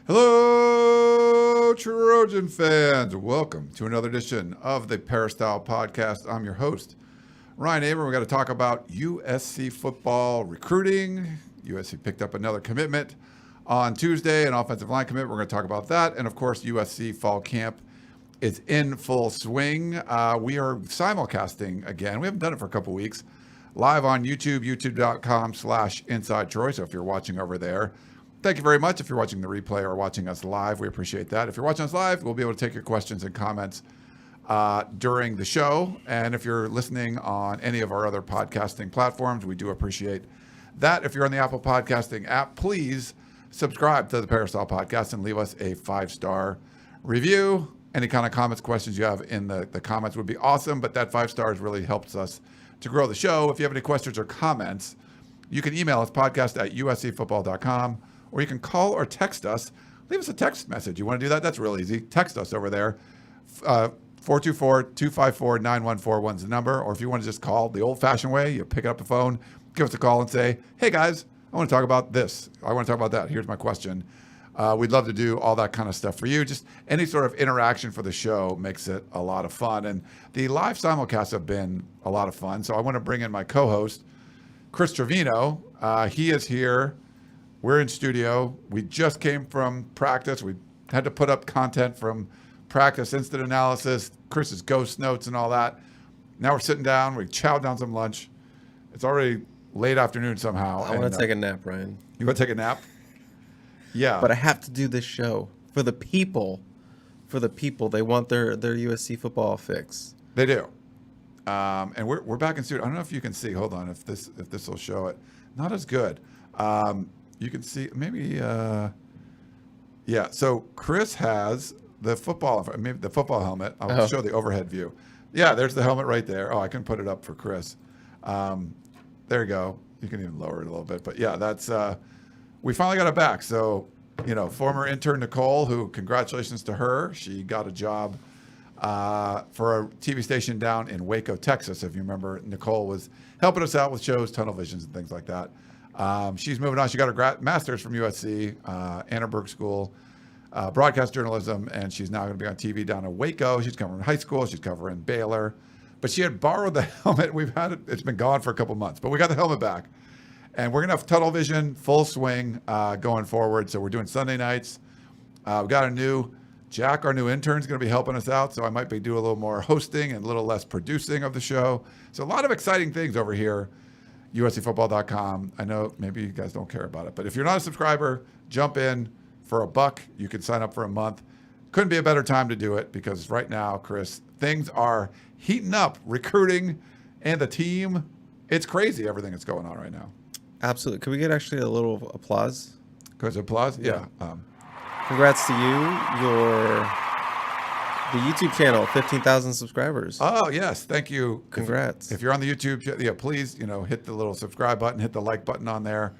Hello, Trojan fans. Welcome to another edition of the Peristyle Podcast. I'm your host, Ryan Abram. We're going to talk about USC football recruiting. USC picked up another commitment on Tuesday, an offensive line commitment. We're going to talk about that. And, of course, USC fall camp is in full swing. We are simulcasting again. We haven't done it for a couple weeks. Live on YouTube, youtube.com/InsideTroy. So if you're watching over there, thank you very much. If you're watching the replay or watching us live, we appreciate that. If you're watching us live, we'll be able to take your questions and comments during the show. And if you're listening on any of our other podcasting platforms, we do appreciate that. If you're on the Apple Podcasting app, please subscribe to the Peristyle Podcast and leave us a 5-star review. Any kind of comments, questions you have in the comments would be awesome, but that 5 stars really helps us to grow the show. If you have any questions or comments, you can email us, podcast@uscfootball.com. Or you can call or text us. Leave us a text message. You want to do that? That's real easy. Text us over there. 424-254-9141 is the number. Or if you want to just call the old-fashioned way, you pick up the phone, give us a call and say, hey, guys, I want to talk about this. I want to talk about that. Here's my question. We'd love to do all that kind of stuff for you. Just any sort of interaction for the show makes it a lot of fun. And the live simulcasts have been a lot of fun. So I want to bring in my co-host, Chris Trevino. He is here. We're in studio. We just came from practice. We had to put up content from practice, instant analysis, Chris's ghost notes and all that. Now we're sitting down. We chowed down some lunch. It's already late afternoon somehow. I want to take a nap, Ryan. You want to take a nap? Yeah. But I have to do this show for the people. For the people. They want their USC football fix. They do. And we're back in studio. I don't know if you can see. Hold on. If this will show it. Not as good. You can see maybe, yeah. So Chris has the football helmet. I'll show the overhead view. Yeah, there's the helmet right there. Oh, I can put it up for Chris. There you go. You can even lower it a little bit. But yeah, that's we finally got it back. So, former intern Nicole, who congratulations to her. She got a job for a TV station down in Waco, Texas. If you remember, Nicole was helping us out with shows, tunnel visions, and things like that. She's moving on. She got her master's from USC, Annenberg School, broadcast journalism, and she's now going to be on TV down in Waco. She's covering high school. She's covering Baylor. But she had borrowed the helmet. We've had it. It's been gone for a couple months, but we got the helmet back. And we're going to have tunnel vision, full swing going forward. So we're doing Sunday nights. We've got a new Jack, our new intern, is going to be helping us out. So I might be doing a little more hosting and a little less producing of the show. So a lot of exciting things over here. USCfootball.com. I know maybe you guys don't care about it, but if you're not a subscriber, jump in for $1. You can sign up for a month. Couldn't be a better time to do it because right now, Chris, things are heating up. Recruiting and the team. It's crazy everything that's going on right now. Absolutely. Could we get actually a little applause? Because applause? Yeah. Congrats to you. The YouTube channel, 15,000 subscribers. Oh, yes. Thank you. Congrats. If you're on the YouTube, please, hit the little subscribe button, hit the like button on there.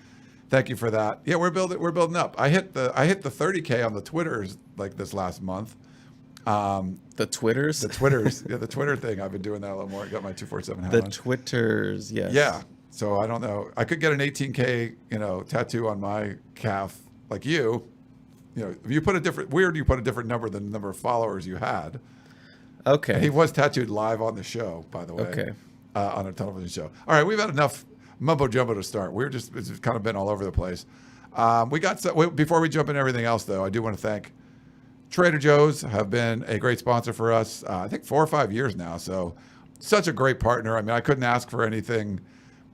Thank you for that. Yeah, we're building up. I hit the 30K on the Twitters like this last month. The Twitters? The Twitters. Yeah, the Twitter thing. I've been doing that a little more. I got my 247 hat on. The Twitters, yes. Yeah. So I don't know. I could get an 18K, tattoo on my calf like you. If you put a different number than the number of followers you had. Okay. And he was tattooed live on the show, by the way. Okay. On a television show. All right, we've had enough mumbo jumbo to start. It's kind of been all over the place. Before we jump into everything else, though, I do want to thank Trader Joe's. Have been a great sponsor for us. I think 4 or 5 years now. So such a great partner. I mean, I couldn't ask for anything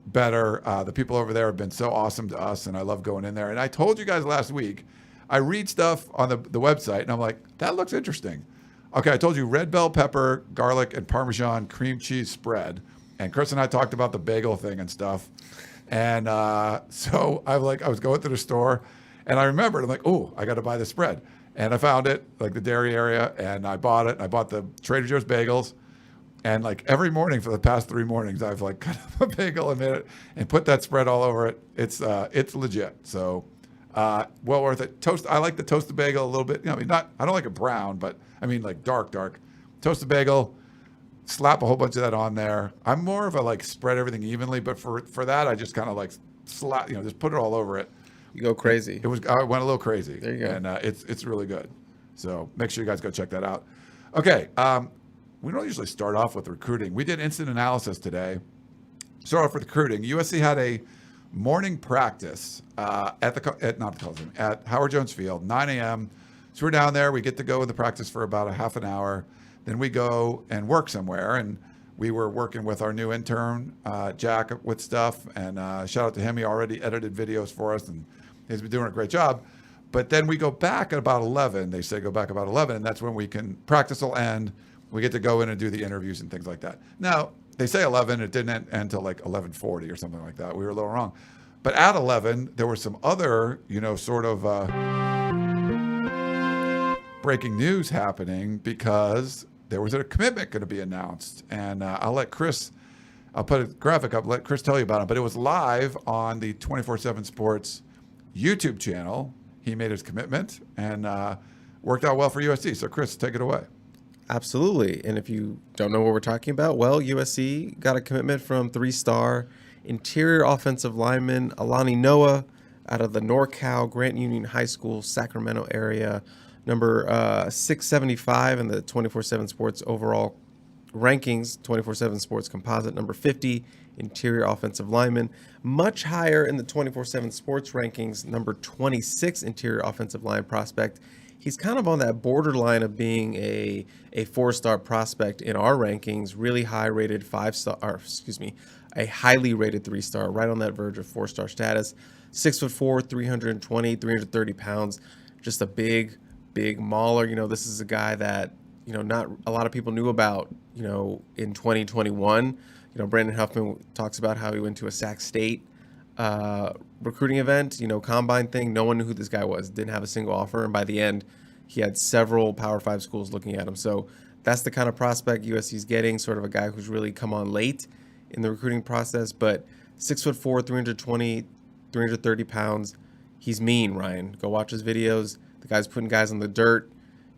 better. The people over there have been so awesome to us, and I love going in there. And I told you guys last week, I read stuff on the website, and I'm like, that looks interesting. Okay, I told you red bell pepper, garlic, and Parmesan cream cheese spread. And Chris and I talked about the bagel thing and stuff. And so I was going through the store, and I remembered, I'm like, oh, I got to buy the spread. And I found it, like the dairy area, and I bought it. I bought the Trader Joe's bagels. And like every morning for the past 3 mornings, I've like cut up a bagel and made it and put that spread all over it. It's legit. So well worth it. Toast. I like the toasted bagel a little bit. I mean, I don't like it brown, but I mean like dark. Toasted bagel. Slap a whole bunch of that on there. I'm more of a like spread everything evenly, but for that I just kind of like slap, just put it all over it. You go crazy. I went a little crazy. There you go. And it's really good. So make sure you guys go check that out. Okay. We don't usually start off with recruiting. We did instant analysis today. Start off with recruiting. USC had a morning practice at Howard Jones Field, 9 a.m. So we're down there. We get to go in the practice for about a half an hour. Then we go and work somewhere. And we were working with our new intern, Jack, with stuff. And shout out to him. He already edited videos for us, and he's been doing a great job. But then we go back at about 11. They say go back about 11, and that's when practice will end. We get to go in and do the interviews and things like that. Now, they say 11. It didn't end until like 11:40 or something like that. We were a little wrong. But at 11, there was some other, sort of breaking news happening because there was a commitment going to be announced. And I'll put a graphic up, let Chris tell you about it. But it was live on the 24/7 Sports YouTube channel. He made his commitment and worked out well for USC. So, Chris, take it away. Absolutely. And if you don't know what we're talking about, well, USC got a commitment from 3-star interior offensive lineman Alani Noa out of the NorCal Grant Union High School, Sacramento area, number 675 in the 24/7 Sports overall rankings, 24/7 Sports composite, number 50 interior offensive lineman, much higher in the 24/7 Sports rankings, number 26 interior offensive line prospect. He's kind of on that borderline of being a 4-star prospect in our rankings, really high rated 5-star, a highly rated 3-star, right on that verge of 4-star status. 6'4", 330 pounds, just a big mauler. This is a guy that, not a lot of people knew about, in 2021. Brandon Huffman talks about how he went to a Sac State recruiting event, combine thing. No one knew who this guy was, didn't have a single offer. And by the end, he had several Power 5 schools looking at him. So that's the kind of prospect USC's getting, sort of a guy who's really come on late in the recruiting process. But 6'4", 330 pounds. He's mean, Ryan. Go watch his videos. The guy's putting guys on the dirt,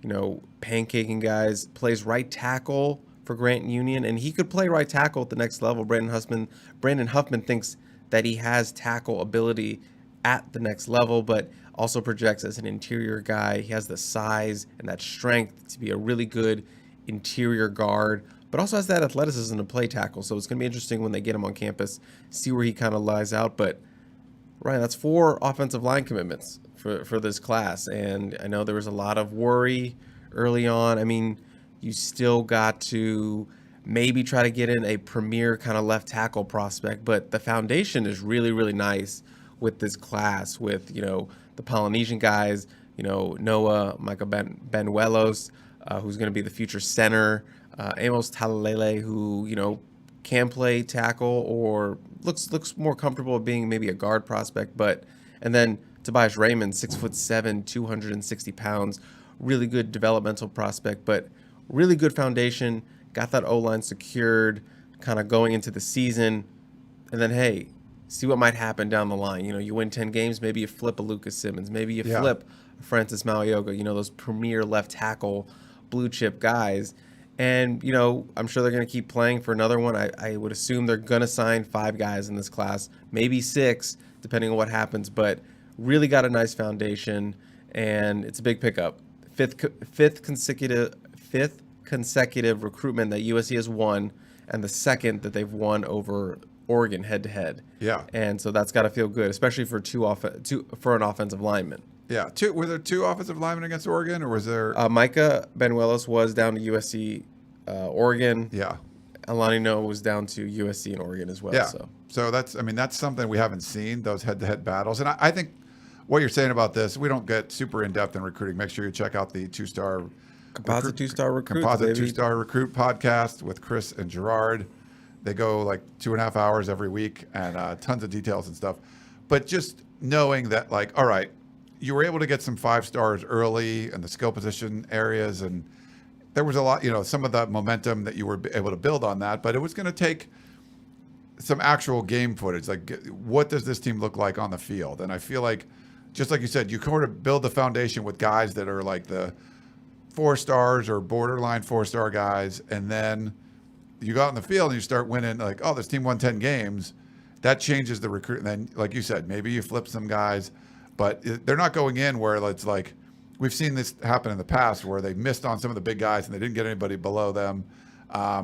pancaking guys, plays right tackle for Grant Union. And he could play right tackle at the next level. Brandon Huffman thinks that he has tackle ability at the next level, but also projects as an interior guy. He has the size and that strength to be a really good interior guard, but also has that athleticism to play tackle. So it's going to be interesting when they get him on campus, see where he kind of lies out. But Ryan, that's 4 offensive line commitments for this class. And I know there was a lot of worry early on. I mean, you still got to maybe try to get in a premier kind of left tackle prospect, but the foundation is really, really nice with this class with, the Polynesian guys, Noah, Michael Benuelos, who's going to be the future center, Amos Talalele, who, can play tackle or looks more comfortable being maybe a guard prospect, and then Tobias Raymond, 6'7", 260 pounds, really good developmental prospect, but really good foundation. Got that O-line secured, kind of going into the season, and then, hey, see what might happen down the line. You win 10 games, maybe you flip a Lucas Simmons, maybe you flip a Francis Malioga, those premier left tackle blue chip guys. And, I'm sure they're going to keep playing for another one. I would assume they're going to sign 5 guys in this class, maybe 6, depending on what happens, but really got a nice foundation, and it's a big pickup. Fifth consecutive recruitment that USC has won, and the second that they've won over Oregon head-to-head. Yeah. And so that's got to feel good, especially for for an offensive lineman. Yeah. Were there 2 offensive linemen against Oregon, or was there? Micah Benuelos was down to USC, Oregon. Yeah. Alani Noa was down to USC and Oregon as well. Yeah. So that's something we haven't seen, those head-to-head battles. And I think what you're saying about this, we don't get super in-depth in recruiting. Make sure you check out the 2-star Composite two-star recruits, Composite baby. Two-Star Recruit podcast with Chris and Gerard. They go like 2.5 hours every week and tons of details and stuff. But just knowing that, like, all right, you were able to get some 5 stars early in the skill position areas, and there was a lot, some of the momentum that you were able to build on that, but it was going to take some actual game footage. Like, what does this team look like on the field? And I feel like, just like you said, you sort of build the foundation with guys that are like the 4 stars or borderline 4-star guys, and then you go out in the field and you start winning, like, oh, this team won 10 games. That changes the recruit. And then, like you said, maybe you flip some guys, but they're not going in where it's like, we've seen this happen in the past where they missed on some of the big guys and they didn't get anybody below them.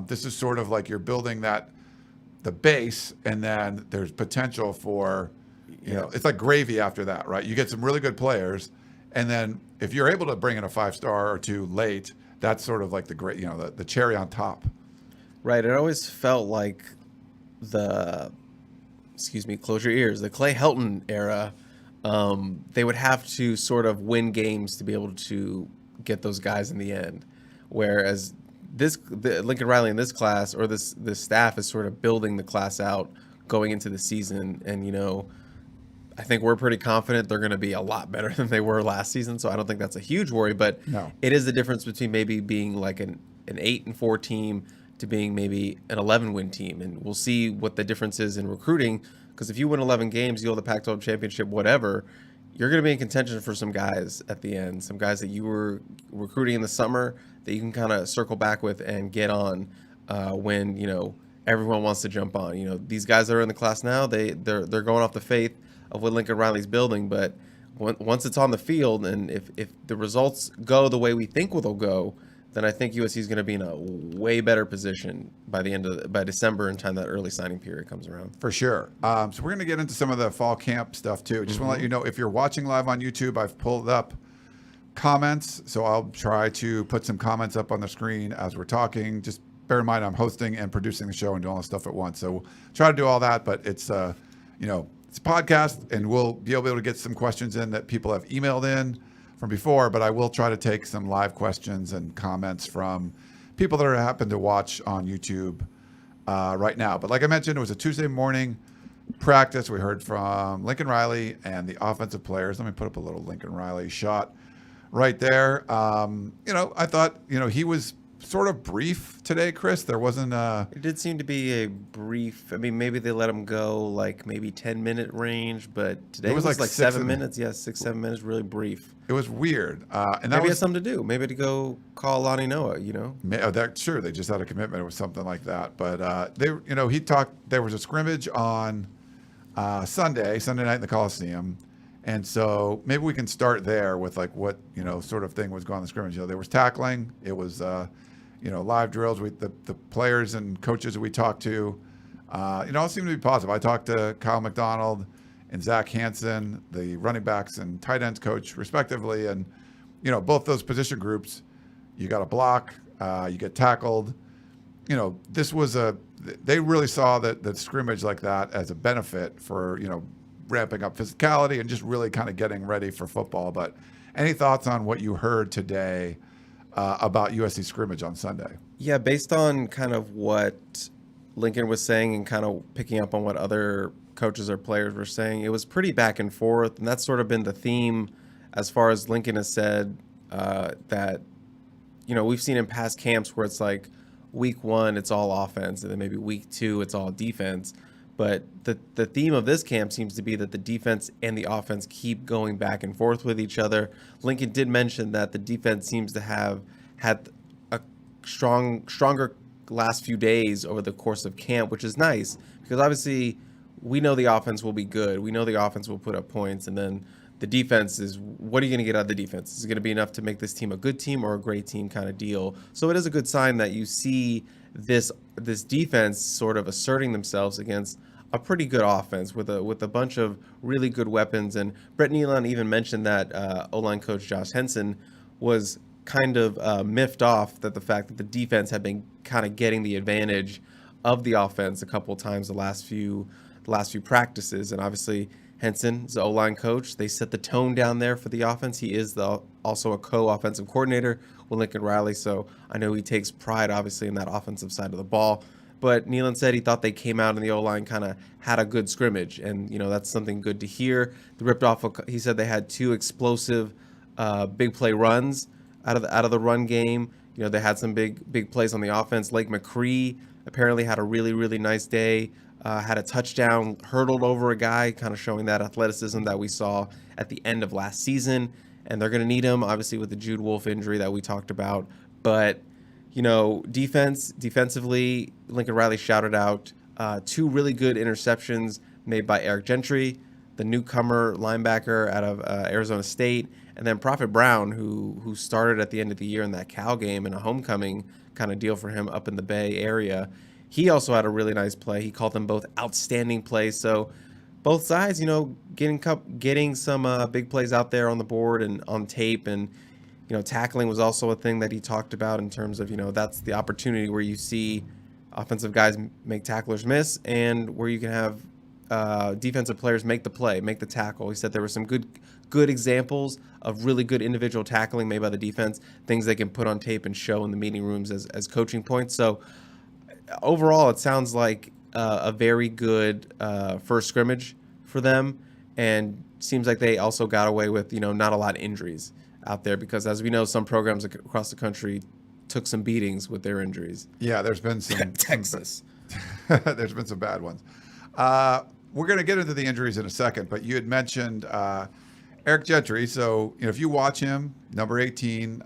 This is sort of like you're building the base, and then there's potential for, it's like gravy after that, right? You get some really good players, and then if you're able to bring in a 5-star or 2 late, that's sort of like the great, the cherry on top. Right. It always felt like close your ears, the Clay Helton era. They would have to sort of win games to be able to get those guys in the end. Whereas the Lincoln Riley in this class, or this staff, is sort of building the class out going into the season. And, I think we're pretty confident they're going to be a lot better than they were last season. So I don't think that's a huge worry, but It is the difference between maybe being like an 8-4 team to being maybe an 11-win team. And we'll see what the difference is in recruiting, because if you win 11 games, you hold the Pac-12 championship, whatever, you're going to be in contention for some guys at the end, some guys that you were recruiting in the summer that you can kind of circle back with and get on when, everyone wants to jump on. These guys that are in the class now, they're going off the faith of what Lincoln Riley's building, but once it's on the field, and if the results go the way we think they'll go, then I think USC is going to be in a way better position by December, in time that early signing period comes around. For sure. So we're going to get into some of the fall camp stuff too. Just want to let you know, if you're watching live on YouTube, I've pulled up comments, so I'll try to put some comments up on the screen as we're talking. Just bear in mind, I'm hosting and producing the show and doing all this stuff at once, so we'll try to do all that. But it's it's a podcast, and we'll be able to get some questions in that people have emailed in from before, but I will try to take some live questions and comments from people that happen to watch on YouTube right now. But like I mentioned, it was a Tuesday morning practice. We heard from Lincoln Riley and the offensive players. Let me put up a little Lincoln Riley shot right there. I thought, he was sort of brief today, Chris. There wasn't It did seem to be a brief. I mean, maybe they let him go like maybe 10-minute range, but today it was like 7 minutes. Yeah, 6-7 minutes, really brief. It was weird. And maybe it has something to do. Maybe to go call Alani Noa, Sure, they just had a commitment or something like that. But he talked. There was a scrimmage on Sunday night in the Coliseum, and so maybe we can start there with like what sort of thing was going on in the scrimmage. There was tackling. It was live drills. The players and coaches that we talked to, all seemed to be positive. I talked to Kyle McDonald and Zach Hansen, the running backs and tight ends coach, respectively. And, both those position groups, you got a block, you get tackled. They really saw the scrimmage like that as a benefit for, ramping up physicality and just really kind of getting ready for football. But any thoughts on what you heard today about USC scrimmage on Sunday? Yeah, based on kind of what Lincoln was saying and kind of picking up on what other coaches or players were saying, it was pretty back and forth, and that's sort of been the theme as far as Lincoln has said that we've seen in past camps where it's like week 1 it's all offense, and then maybe week 2 it's all defense. But the theme of this camp seems to be that the defense and the offense keep going back and forth with each other. Lincoln did mention that the defense seems to have had a stronger last few days over the course of camp, which is nice, because obviously we know the offense will be good. We know the offense will put up points, and then the defense is, what are you going to get out of the defense? Is it going to be enough to make this team a good team or a great team kind of deal? So it is a good sign that you see this defense sort of asserting themselves against a pretty good offense with a bunch of really good weapons. And Brett Nealon even mentioned that O-line coach Josh Henson was kind of miffed off that the fact that the defense had been kind of getting the advantage of the offense a couple of times the last few practices. And obviously Henson is the O-line coach. They set the tone down there for the offense. He is also a co-offensive coordinator with Lincoln Riley, so I know he takes pride, obviously, in that offensive side of the ball. But Nealon said he thought they came out and the O-line kind of had a good scrimmage, and that's something good to hear. They ripped off. He said they had 2 explosive big play runs out of the run game. They had some big plays on the offense. Lake McCree apparently had a really, really nice day. Had a touchdown, hurdled over a guy, kind of showing that athleticism that we saw at the end of last season. And they're going to need him, obviously, with the Jude Wolfe injury that we talked about. But, defensively, Lincoln Riley shouted out 2 really good interceptions made by Eric Gentry, the newcomer linebacker out of Arizona State, and then Prophet Brown, who started at the end of the year in that Cal game and a homecoming kind of deal for him up in the Bay Area. He also had a really nice play. He called them both outstanding plays. So both sides, getting some big plays out there on the board and on tape. And, tackling was also a thing that he talked about in terms of, that's the opportunity where you see offensive guys make tacklers miss and where you can have defensive players make the play, make the tackle. He said there were some good examples of really good individual tackling made by the defense, things they can put on tape and show in the meeting rooms as coaching points. So overall, it sounds like a very good first scrimmage for them, and seems like they also got away with not a lot of injuries out there, because as we know, some programs across the country took some beatings with their injuries. Yeah, there's been some Texas. There's been some bad ones. We're going to get into the injuries in a second, but you had mentioned Eric Gentry. So if you watch him, number 18,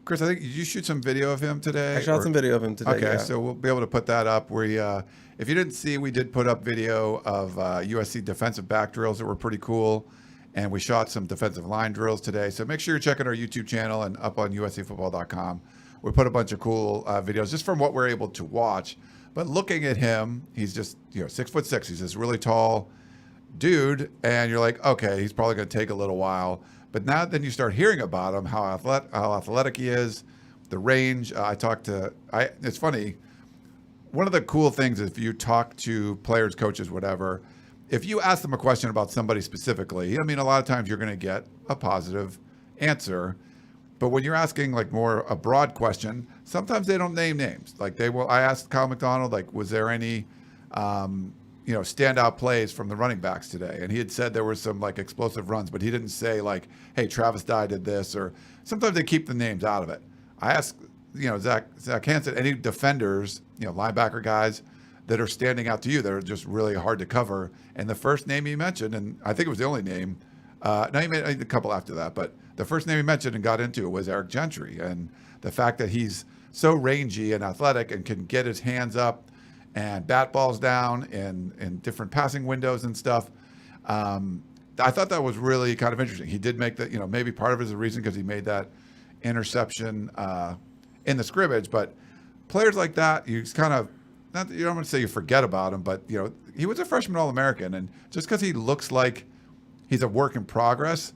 Chris, I think, did you shoot some video of him today? I shot some video of him today. Okay, yeah. So we'll be able to put that up. If you didn't see, we did put up video of USC defensive back drills that were pretty cool, and we shot some defensive line drills today. So make sure you're checking our YouTube channel and up on USCfootball.com. We put a bunch of cool videos just from what we're able to watch. But looking at him, he's just 6'6". He's this really tall dude, and you're like, okay, he's probably going to take a little while. But now then you start hearing about him, how athletic he is, the range. It's funny. One of the cool things is if you talk to players, coaches, whatever, if you ask them a question about somebody specifically, a lot of times you're going to get a positive answer. But when you're asking like more a broad question, sometimes they don't name names. Like I asked Kyle McDonald, like, was there any standout plays from the running backs today? And he had said there were some like explosive runs, but he didn't say like, hey, Travis Dye did this, or sometimes they keep the names out of it. I asked, Zach Hansen, any defenders, linebacker guys that are standing out to you that are just really hard to cover. And the first name he mentioned, and I think it was the only name, he made a couple after that, but the first name he mentioned and got into was Eric Gentry. And the fact that he's so rangy and athletic and can get his hands up and bat balls down in different passing windows and stuff. I thought that was really kind of interesting. He did make that, maybe part of it is a reason because he made that interception in the scrimmage. But players like that, you just kind of, you don't want to say you forget about him, but, he was a freshman All-American. And just because he looks like he's a work in progress,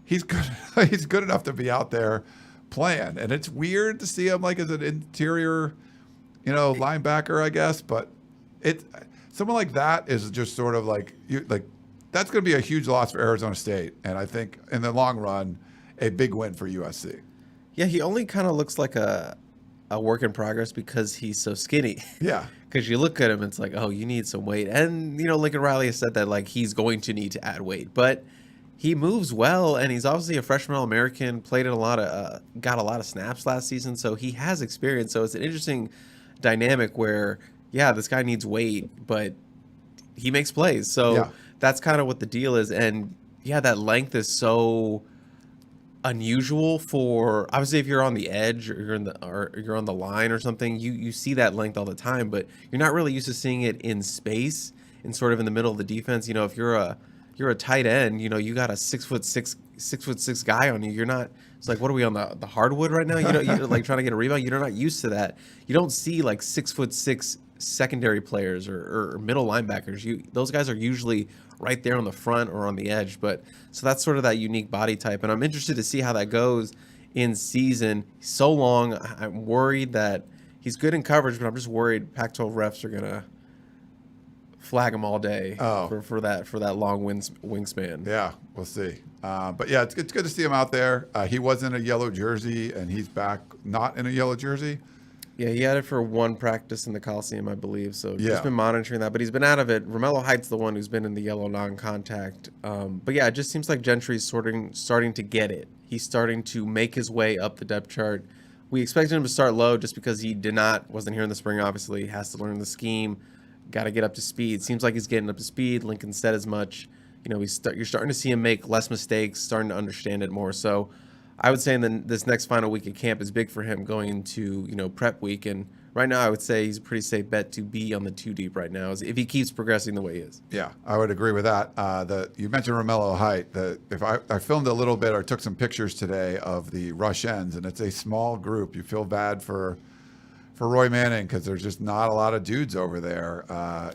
he's good. He's good enough to be out there playing. And it's weird to see him like as an interior linebacker, I guess, but someone like that is just sort of like that's going to be a huge loss for Arizona State, and I think in the long run, a big win for USC. Yeah, he only kind of looks like a work in progress because he's so skinny. Yeah, because you look at him, it's like, oh, you need some weight, and Lincoln Riley has said that like he's going to need to add weight, but he moves well, and he's obviously a freshman All-American, got a lot of snaps last season, so he has experience. So it's an interesting dynamic where, this guy needs weight, but he makes plays. So that's kind of what the deal is. And that length is so unusual for, obviously, if you're on the edge or you're on the line or something, you see that length all the time, but you're not really used to seeing it in space and sort of in the middle of the defense. If you're a tight end, you got a 6'6" guy on you. You're not. It's like, what are we on the hardwood right now? You're like trying to get a rebound. You're not used to that. You don't see like 6'6" secondary players or middle linebackers. Those guys are usually right there on the front or on the edge. But so that's sort of that unique body type, and I'm interested to see how that goes in season. So long, I'm worried that he's good in coverage, but I'm just worried Pac-12 refs are gonna flag him all day Oh. for that long wingspan. Yeah, we'll see. But yeah, it's good to see him out there. He was in a yellow jersey, and he's back not in a yellow jersey. Yeah, he had it for one practice in the Coliseum, I believe. So Yeah. just been monitoring that, but he's been out of it. Romello Height's the one who's been in the yellow non-contact. But yeah, it just seems like Gentry's starting to get it. He's starting to make his way up the depth chart. We expected him to start low just because he wasn't here in the spring. Obviously, he has to learn the scheme. Got to get up to speed. Seems like he's getting up to speed. Lincoln said as much. You know, you're starting to see him make less mistakes, starting to understand it more. So I would say this next final week of camp is big for him going into, prep week. And right now I would say he's a pretty safe bet to be on the 2 deep right now if he keeps progressing the way he is. Yeah, I would agree with that. You mentioned Romello Height. I filmed a little bit or took some pictures today of the rush ends, and it's a small group. You feel bad for Roy Manning because there's just not a lot of dudes over there.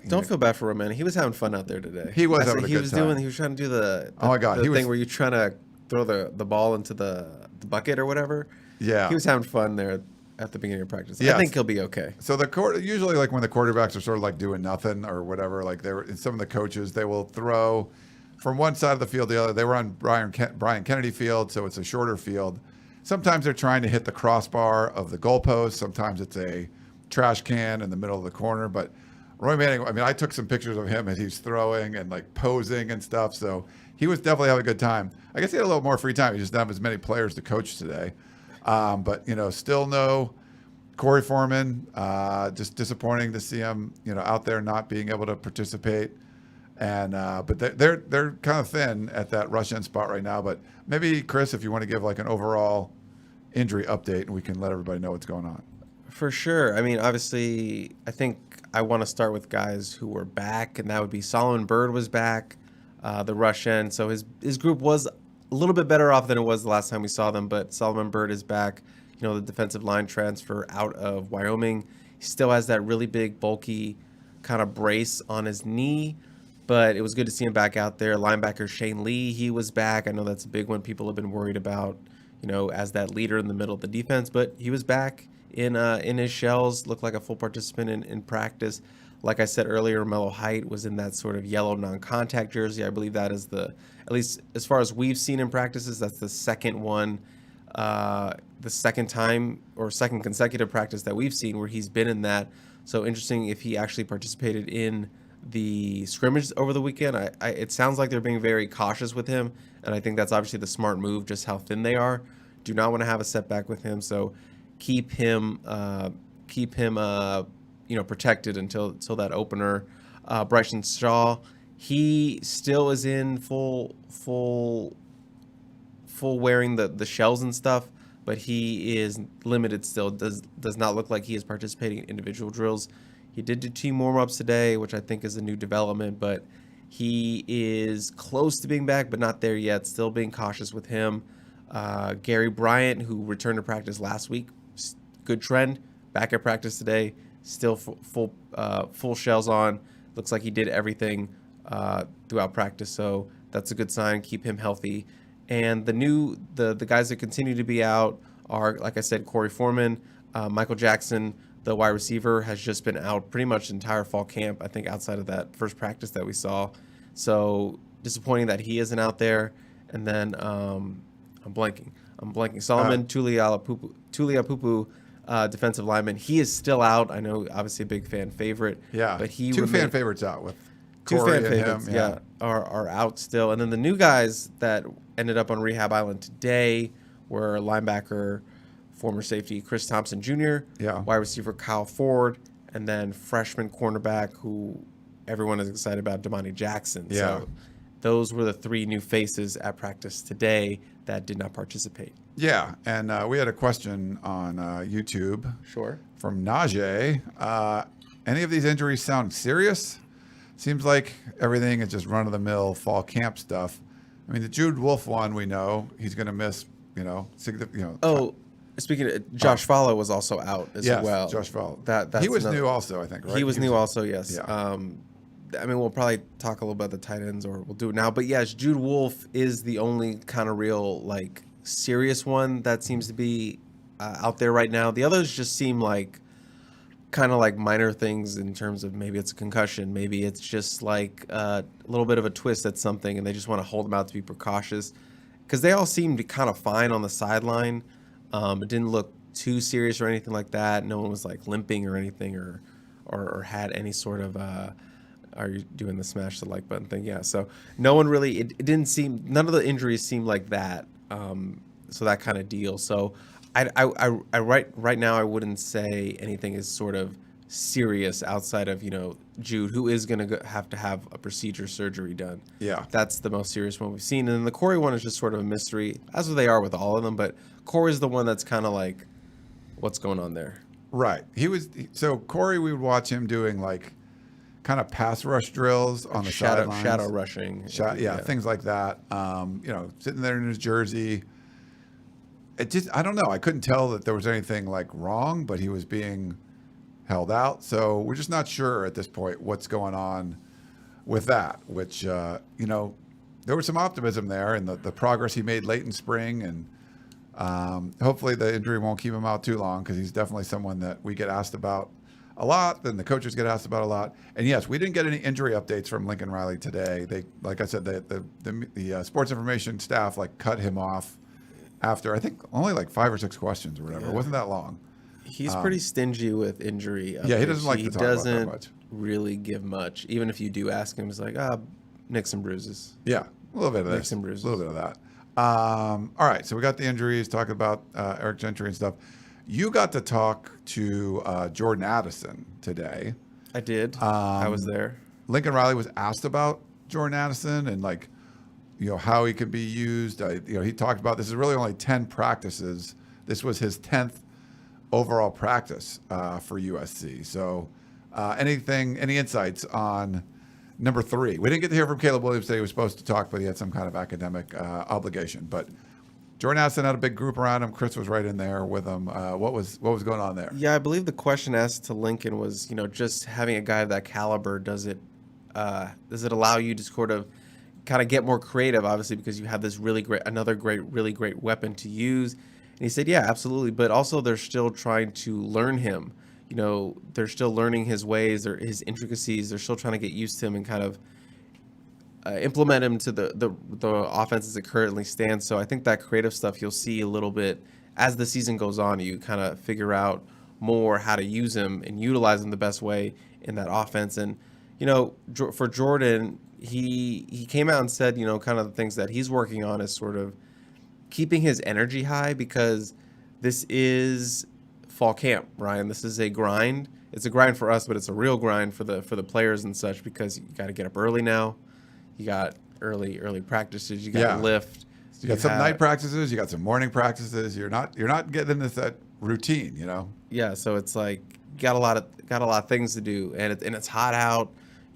Don't feel bad for Roy Manning. He was having fun out there today. He was having a good time. He was trying to do the oh my God, the thing where you're trying to throw the ball into the bucket or whatever. Yeah, he was having fun there at the beginning of practice. Yeah, I think he'll be okay. So usually like when the quarterbacks are sort of like doing nothing or whatever, like some of the coaches, they will throw from one side of the field to the other. They were on Brian Kennedy Field, so it's a shorter field. Sometimes they're trying to hit the crossbar of the goalpost. Sometimes it's a trash can in the middle of the corner. But Roy Manning, I mean, I took some pictures of him as he's throwing and like posing and stuff. So he was definitely having a good time. I guess he had a little more free time. He just didn't have as many players to coach today. But, still no Corey Foreman. Just disappointing to see him, out there not being able to participate. And but they're kind of thin at that rush end spot right now. But maybe, Chris, if you want to give like an overall injury update, and we can let everybody know what's going on. For sure. I mean, obviously, I think I want to start with guys who were back, and that would be Solomon Byrd was back, the rush end. So his group was a little bit better off than it was the last time we saw them, but Solomon Byrd is back. The defensive line transfer out of Wyoming. He still has that really big, bulky kind of brace on his knee, but it was good to see him back out there. Linebacker Shane Lee, he was back. I know that's a big one people have been worried about, as that leader in the middle of the defense, but he was back in his shells, looked like a full participant in practice. Like I said earlier, Romello Height was in that sort of yellow non-contact jersey. I believe that is at least as far as we've seen in practices, that's the second one, the second time or second consecutive practice that we've seen where he's been in that. So interesting if he actually participated in the scrimmage over the weekend. It sounds like they're being very cautious with him, and I think that's obviously the smart move, just how thin they are. Do not want to have a setback with him, so keep him protected until that opener. Bryson Shaw, he still is in full wearing the shells and stuff, but he is limited still. Does not look like he is participating in individual drills. He did do team warm-ups today, which I think is a new development, but he is close to being back, but not there yet. Still being cautious with him. Gary Bryant, who returned to practice last week, good trend. Back at practice today, still full shells on. Looks like he did everything throughout practice, so that's a good sign. Keep him healthy. And the guys that continue to be out are, like I said, Corey Foreman, Michael Jackson, the wide receiver, has just been out pretty much the entire fall camp, I think, outside of that first practice that we saw. So disappointing that he isn't out there. And then I'm blanking. Solomon Tuliapupu, defensive lineman. He is still out. I know, obviously, a big fan favorite. Yeah, but fan favorites out with two Corey fan favorites. And him, are out still. And then the new guys that ended up on Rehab Island today were linebacker, former safety Chris Thompson Jr., wide receiver Kyle Ford, and then freshman cornerback who everyone is excited about, Damani Jackson. Yeah. So those were the three new faces at practice today that did not participate. Yeah, and we had a question on YouTube. Sure. From Najee. Any of these injuries sound serious? Seems like everything is just run-of-the-mill fall camp stuff. I mean, the Jude Wolf one, we know he's going to miss, Oh, speaking of, Josh Fowler was also out as well. Yes, Josh Fowler. That's he was new also, I think, right? He was new also, yes. Yeah. I mean, we'll probably talk a little about the tight ends, or we'll do it now. But yes, Jude Wolf is the only kind of real, serious one that seems to be out there right now. The others just seem like kind of like minor things in terms of maybe it's a concussion, maybe it's just like a little bit of a twist at something, and they just want to hold him out to be precautious. Because they all seemed kind of fine on the sideline. It didn't look too serious or anything like that. No one was like limping or anything, or had any sort of are you doing the smash the like button thing? Yeah. So no one really. It didn't seem. None of the injuries seemed like that. So that kind of deal. So I right now I wouldn't say anything is sort of serious outside of Jude, who is going to have a procedure surgery done. Yeah. That's the most serious one we've seen. And then the Corey one is just sort of a mystery, as they are with all of them. But Corey's the one that's kind of like, what's going on there? Right. So Corey, we would watch him doing like kind of pass rush drills on the sidelines. Shadow rushing. Yeah, things like that. Sitting there in his jersey. I don't know. I couldn't tell that there was anything like wrong, but he was being held out. So we're just not sure at this point what's going on with that, which, there was some optimism there and the progress he made late in spring. And hopefully the injury won't keep him out too long, because he's definitely someone that we get asked about a lot, and the coaches get asked about a lot. And yes, we didn't get any injury updates from Lincoln Riley today. They, like I said, the sports information staff cut him off after I think only like 5 or 6 questions or whatever. Yeah. It wasn't that long. He's pretty stingy with injury updates. Yeah, he doesn't like to talk about that much. Really give much. Even if you do ask him, he's like, nicks and bruises. Yeah, a little bit of this, Nicks and bruises. a little bit of that. All right, so we got the injuries, talking about Eric Gentry and stuff. You got to talk to Jordan Addison today. I did. I was there. Lincoln Riley was asked about Jordan Addison and how he could be used. He talked about this is really only 10 practices. This was his 10th overall practice for USC. So any insights on number 3? We didn't get to hear from Caleb Williams today. He was supposed to talk, but he had some kind of academic obligation. But Jordan Addison had a big group around him. Chris was right in there with him. What was going on there? Yeah, I believe the question asked to Lincoln was, just having a guy of that caliber, does it allow you to sort of kind of get more creative, obviously, because you have this really great weapon to use? And he said, yeah, absolutely. But also they're still trying to learn him. They're still learning his ways, or his intricacies. They're still trying to get used to him and kind of implement him to the offense as it currently stands. So I think that creative stuff you'll see a little bit as the season goes on. You kind of figure out more how to use him and utilize him the best way in that offense. And, for Jordan, he came out and said, kind of the things that he's working on is sort of keeping his energy high, because this is fall camp, Ryan. This is a grind. It's a grind for us, but it's a real grind for the players and such, because you got to get up early now. You got early practices. You got to lift. You got some night practices. You got some morning practices. You're not getting into that routine, Yeah, so it's like you got a lot of things to do, and it's hot out.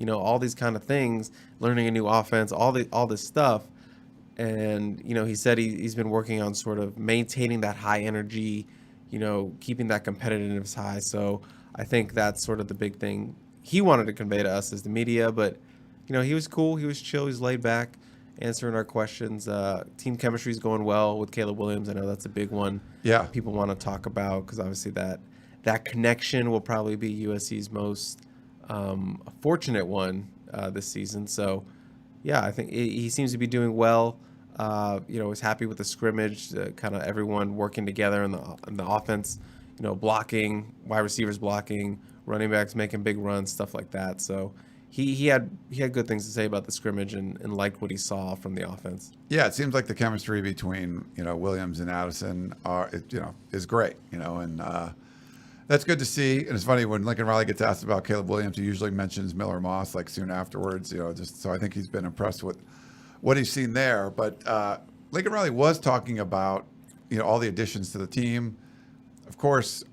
All these kind of things. Learning a new offense, all this stuff. And, he said he's been working on sort of maintaining that high energy, keeping that competitiveness high. So I think that's sort of the big thing he wanted to convey to us as the media. But, he was cool. He was chill. He was laid back, answering our questions. Team chemistry is going well with Caleb Williams. I know that's a big one. Yeah. People want to talk about, because obviously that connection will probably be USC's most fortunate one this season. So, yeah, I think he seems to be doing well. Was happy with the scrimmage, kind of everyone working together in the offense, blocking, wide receivers blocking, running backs making big runs, stuff like that. So he had good things to say about the scrimmage and liked what he saw from the offense. Yeah, it seems like the chemistry between Williams and Addison is great. And that's good to see. And it's funny when Lincoln Riley gets asked about Caleb Williams, he usually mentions Miller Moss soon afterwards. Just so I think he's been impressed with what he's seen there. But Lincoln Riley was talking about all the additions to the team. Of course,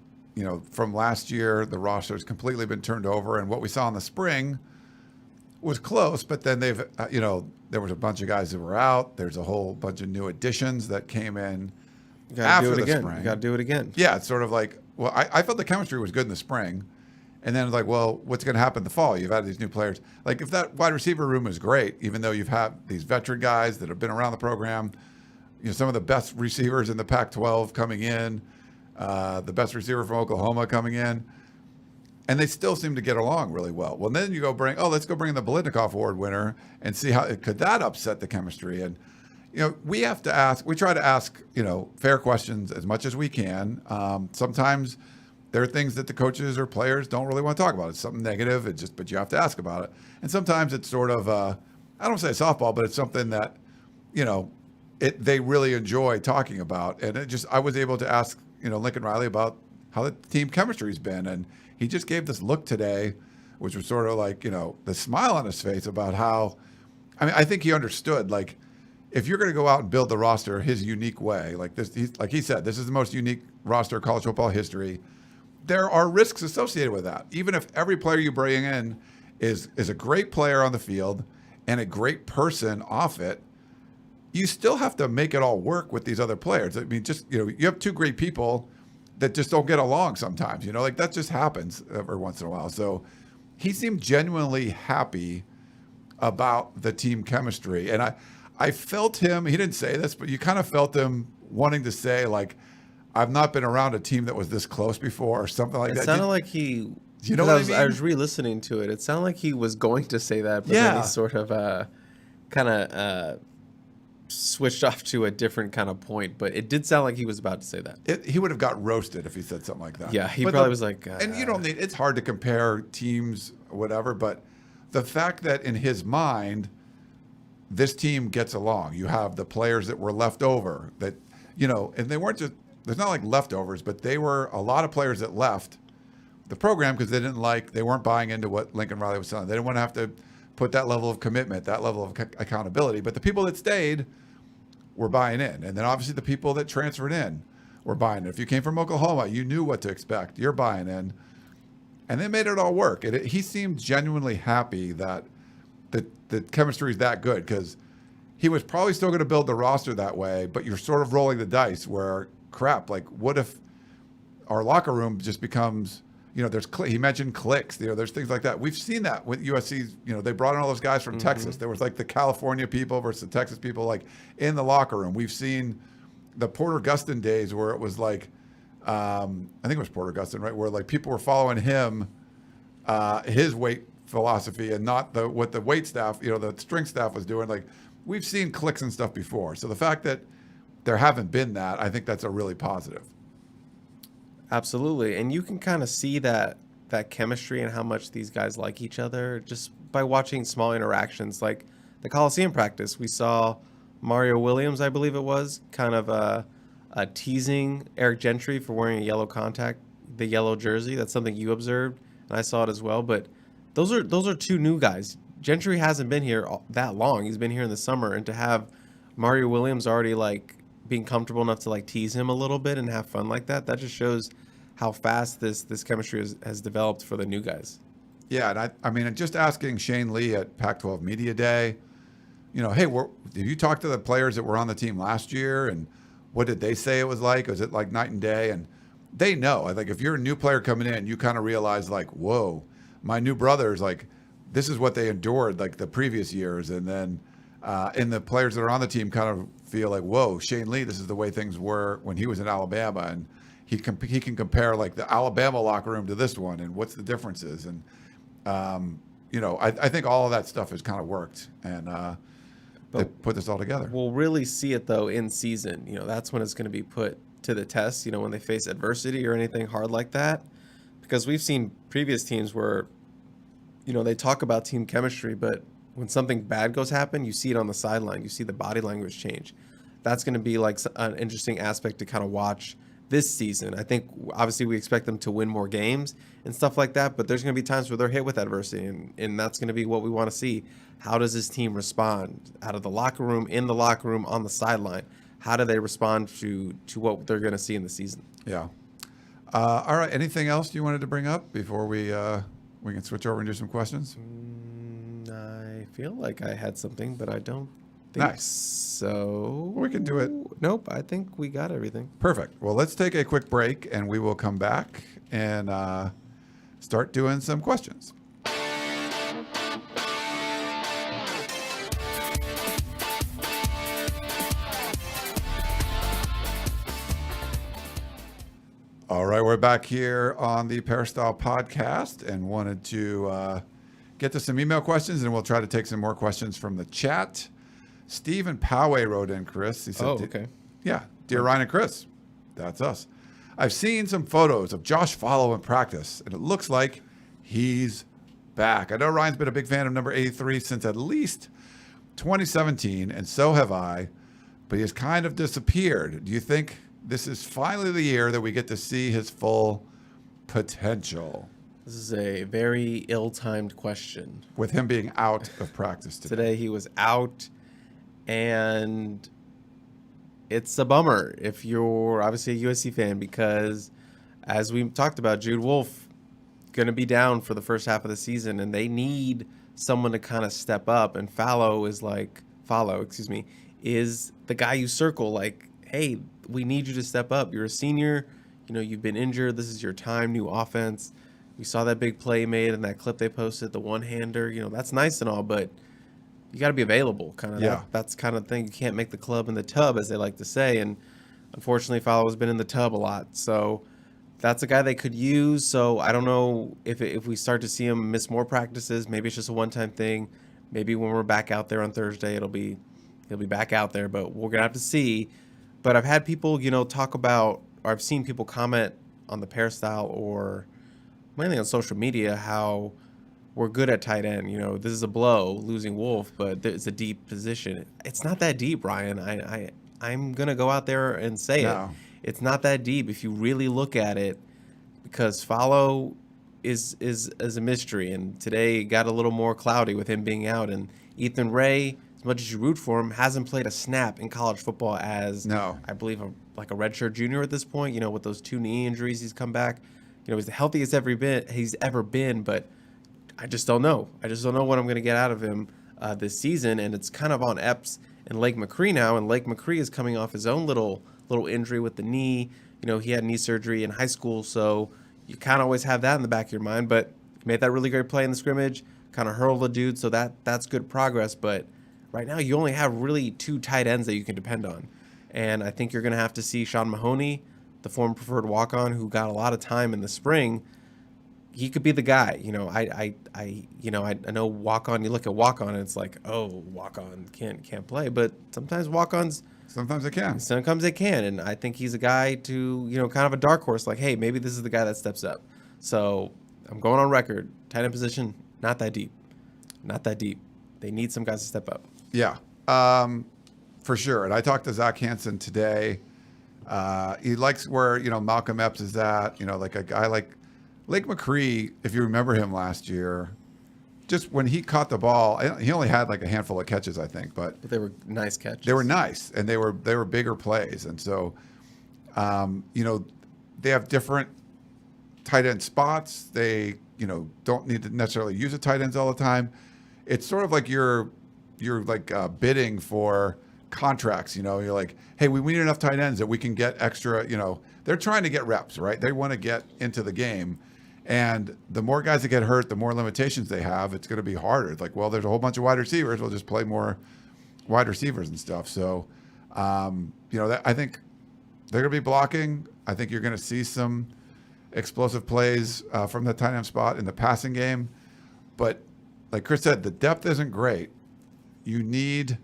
from last year, the roster has completely been turned over, and what we saw in the spring was close. But then they've there was a bunch of guys that were out. There's a whole bunch of new additions that came in after the spring. You got to do it again. Yeah, it's sort of like, well, I felt the chemistry was good in the spring. And then it's like, well, what's going to happen in the fall? You've had these new players. Like, if that wide receiver room is great, even though you've had these veteran guys that have been around the program, some of the best receivers in the Pac-12 coming in, the best receiver from Oklahoma coming in, and they still seem to get along really well. Well, then you go let's go bring in the Biletnikoff Award winner and see how could that upset the chemistry. And we try to ask fair questions as much as we can. Sometimes there are things that the coaches or players don't really want to talk about. It's something negative. But you have to ask about it. And sometimes it's sort of I don't say softball, but it's something that they really enjoy talking about. And I was able to ask Lincoln Riley about how the team chemistry's been, and he just gave this look today, which was sort of like the smile on his face about how. I think he understood, like, if you're going to go out and build the roster his unique way, like this, like he said, this is the most unique roster in college football history. There are risks associated with that. Even if every player you bring in is a great player on the field and a great person off it, you still have to make it all work with these other players. I mean, just you have two great people that just don't get along sometimes. Like that just happens every once in a while. So he seemed genuinely happy about the team chemistry, and I felt him. He didn't say this, but you kind of felt him wanting to say, like, I've not been around a team that was this close before, or something like that. It sounded like he. You know what I mean? I was re-listening to it. It sounded like he was going to say that, but then he sort of kind of switched off to a different kind of point. But it did sound like he was about to say that. He would have got roasted if he said something like that. Yeah, he probably was like. And you don't need. It's hard to compare teams, whatever. But the fact that in his mind, this team gets along. You have the players that were left over that, and they weren't just. There's not like leftovers, but they were a lot of players that left the program because they weren't buying into what Lincoln Riley was selling. They didn't want to have to put that level of commitment, that level of accountability. But the people that stayed were buying in. And then obviously the people that transferred in were buying in. If you came from Oklahoma, you knew what to expect. You're buying in. And they made it all work. He seemed genuinely happy that the chemistry is that good, because he was probably still going to build the roster that way, but you're sort of rolling the dice where, crap, like, what if our locker room just becomes, he mentioned cliques, there's things like that. We've seen that with USC, they brought in all those guys from Texas. There was like the California people versus the Texas people, like in the locker room. We've seen the Porter Gustin days where it was like, I think it was Porter Gustin, right? Where like people were following him, his weight philosophy, and not what the weight staff, the strength staff was doing. Like, we've seen cliques and stuff before. So the fact that there haven't been that, I think that's a really positive. Absolutely. And you can kind of see that chemistry and how much these guys like each other just by watching small interactions. Like the Coliseum practice, we saw Mario Williams, I believe it was, kind of teasing Eric Gentry for wearing the yellow jersey. That's something you observed, and I saw it as well. But those are two new guys. Gentry hasn't been here that long. He's been here in the summer, and to have Mario Williams already like being comfortable enough to like tease him a little bit and have fun like that just shows how fast this chemistry has developed for the new guys. Yeah, and I mean, just asking Shane Lee at Pac-12 Media Day, hey, did you talk to the players that were on the team last year, and what did they say it was like? Was it like night and day? And they know. I think if you're a new player coming in, you kind of realize like, whoa, my new brothers, like, this is what they endured like the previous years. And then and the players that are on the team kind of feel like, whoa, Shane Lee, this is the way things were when he was in Alabama, and he can compare like the Alabama locker room to this one, and what's the differences. And I think all of that stuff has kind of worked, and they put this all together. We'll really see it though in season. That's when it's going to be put to the test. When they face adversity or anything hard like that, because we've seen previous teams where they talk about team chemistry, but when something bad goes happen, you see it on the sideline. You see the body language change. That's going to be like an interesting aspect to kind of watch this season. I think obviously we expect them to win more games and stuff like that, but there's going to be times where they're hit with adversity, and that's going to be what we want to see. How does this team respond out of the locker room, in the locker room, on the sideline? How do they respond to what they're going to see in the season? Yeah. All right. Anything else you wanted to bring up before we can switch over and do some questions? I feel like I had something, but I don't think so. We can do it. Nope, I think we got everything. Perfect. Well, let's take a quick break, and we will come back and start doing some questions. All right, we're back here on the Peristyle Podcast and wanted to get to some email questions, and we'll try to take some more questions from the chat. Stephen Poway wrote in, Chris. He said, okay. Yeah, dear Ryan and Chris, that's us. I've seen some photos of Josh Follow in practice, and it looks like he's back. I know Ryan's been a big fan of number 83 since at least 2017, and so have I, but he has kind of disappeared. Do you think this is finally the year that we get to see his full potential? This is a very ill-timed question. With him being out of practice today. Today he was out, and it's a bummer if you're obviously a USC fan, because as we talked about, Jude Wolfe going to be down for the first half of the season, and they need someone to kind of step up, and Follow is the guy you circle, like, hey, we need you to step up. You're a senior, you've been injured. This is your time, new offense. We saw that big play made in that clip they posted, the one-hander. That's nice and all, but you got to be available. Kind of. Yeah. That's kind of thing. You can't make the club in the tub, as they like to say. And unfortunately, Follow has been in the tub a lot. So that's a guy they could use. So I don't know if we start to see him miss more practices. Maybe it's just a one-time thing. Maybe when we're back out there on Thursday, he'll be back out there. But we're gonna have to see. But I've had people, talk about, or I've seen people comment on the Peristyle or mainly on social media how we're good at tight end. This is a blow losing Wolfe, but it's a deep position. It's not that deep, Ryan. I'm gonna go out there and say it. It's not that deep if you really look at it, because Follow is a mystery, and today got a little more cloudy with him being out. And Ethan Ray, as much as you root for him, hasn't played a snap in college football as, I believe, a redshirt junior at this point. With those 2 knee injuries, he's come back. He's the healthiest he's ever been, but I just don't know. I just don't know what I'm going to get out of him this season, and it's kind of on Epps and Lake McCree now, and Lake McCree is coming off his own little injury with the knee. He had knee surgery in high school, so you kind of always have that in the back of your mind, but he made that really great play in the scrimmage, kind of hurled the dude, so that's good progress. But right now you only have really 2 tight ends that you can depend on, and I think you're going to have to see Sean Mahoney, the former preferred walk-on who got a lot of time in the spring. He could be the guy. I know walk-on, you look at walk-on and it's like, oh, walk-on can't play, but sometimes walk-ons, sometimes they can. Sometimes they can, and I think he's a guy to, kind of a dark horse, like, hey, maybe this is the guy that steps up. So I'm going on record, tight end position, not that deep. Not that deep. They need some guys to step up. Yeah, for sure. And I talked to Zach Hansen today. He likes where, Malcolm Epps is at, like a guy like Lake McCree, if you remember him last year, just when he caught the ball, he only had like a handful of catches, I think, but they were nice catches. They were nice, and they were bigger plays. And so, they have different tight end spots. They, don't need to necessarily use the tight ends all the time. It's sort of like you're like bidding for contracts. You're like, hey, we need enough tight ends that we can get extra. They're trying to get reps, right? They want to get into the game, and the more guys that get hurt, the more limitations they have. It's going to be harder. It's like, well, there's a whole bunch of wide receivers. We'll just play more wide receivers and stuff. So, I think they're going to be blocking. I think you're going to see some explosive plays from the tight end spot in the passing game. But like Chris said, the depth isn't great. They need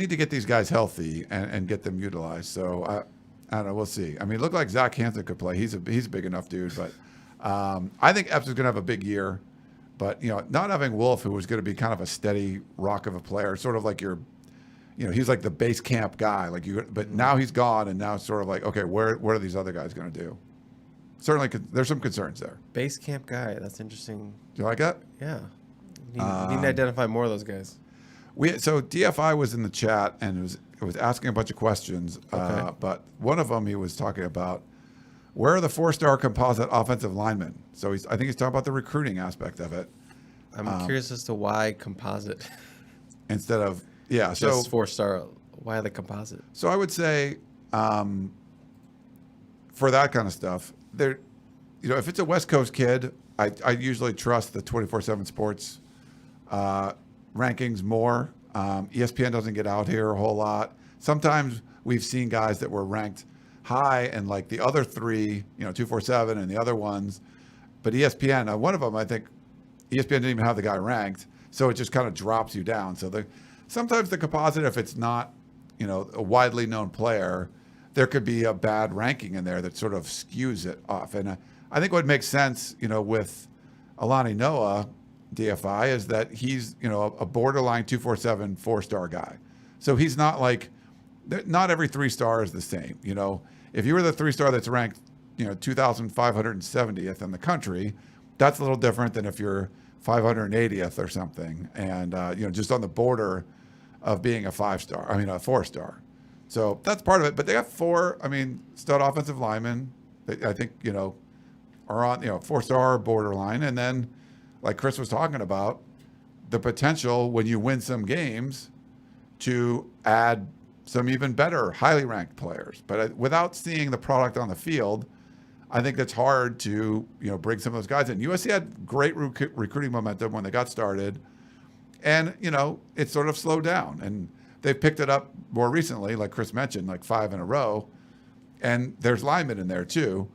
to get these guys healthy and get them utilized. So I don't know. We'll see. I mean, it looked like Zach Hansen could play. He's a big enough dude. But I think Epps is going to have a big year. But, not having Wolfe, who was going to be kind of a steady rock of a player, sort of like he's like the base camp guy. But now he's gone, and now it's sort of like, okay, what are these other guys going to do? Certainly, there's some concerns there. Base camp guy. That's interesting. Do you like that? Yeah. You need to identify more of those guys. So DFI was in the chat and was asking a bunch of questions. Okay. But one of them he was talking about, where are the 4-star composite offensive linemen? So I think he's talking about the recruiting aspect of it. I'm curious as to why composite instead of just 4-star. Why the composite? So I would say for that kind of stuff, if it's a West Coast kid, I usually trust the 24/7 Sports rankings more. ESPN doesn't get out here a whole lot. Sometimes we've seen guys that were ranked high, and like the other three, 247 and the other ones. But ESPN, one of them, I think ESPN didn't even have the guy ranked, so it just kind of drops you down. So sometimes the composite, if it's not, a widely known player, there could be a bad ranking in there that sort of skews it off. And I think what makes sense, with Alani Noa, DFI, is that he's, a borderline 247 4-star guy. So he's not like, not every 3-star is the same. If you were the 3-star that's ranked, 2,570th in the country, that's a little different than if you're 580th or something. And, just on the border of being a 4-star. So that's part of it. But they have 4, stud offensive linemen that I think, are on, 4-star borderline. And then, like Chris was talking about, the potential when you win some games to add some even better, highly ranked players. But without seeing the product on the field, I think that's hard to, bring some of those guys in. USC had great recruiting momentum when they got started. And, it sort of slowed down. And they've picked it up more recently, like Chris mentioned, like 5 in a row. And there's linemen in there too.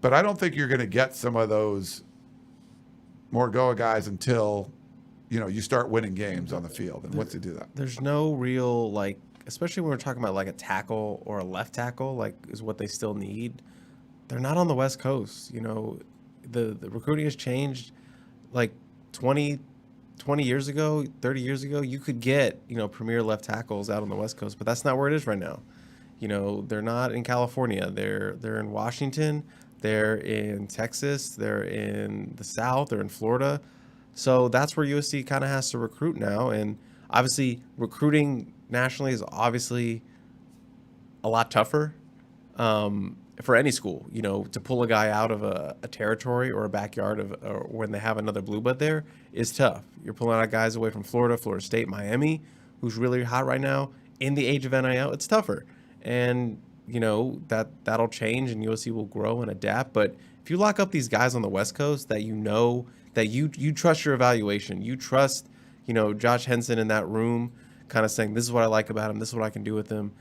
But I don't think you're going to get some of those more Goa guys until, you start winning games on the field. And once you do that, there's no real, especially when we're talking about like a tackle or a left tackle, is what they still need. They're not on the West Coast. The recruiting has changed. Like 20 years ago, 30 years ago, you could get, premier left tackles out on the West Coast, but that's not where it is right now. They're not in California. They're in Washington. They're in Texas. They're in the South. They're in Florida. So that's where USC kind of has to recruit now. And obviously recruiting nationally is obviously a lot tougher for any school, to pull a guy out of a territory or a backyard or when they have another blue blood there is tough. You're pulling out guys away from Florida, Florida State, Miami, who's really hot right now. In the age of NIL, it's tougher. And that'll change and USC will grow and adapt. But if you lock up these guys on the West Coast that that you trust your evaluation, you trust, Josh Henson in that room kind of saying, this is what I like about him, this is what I can do with him.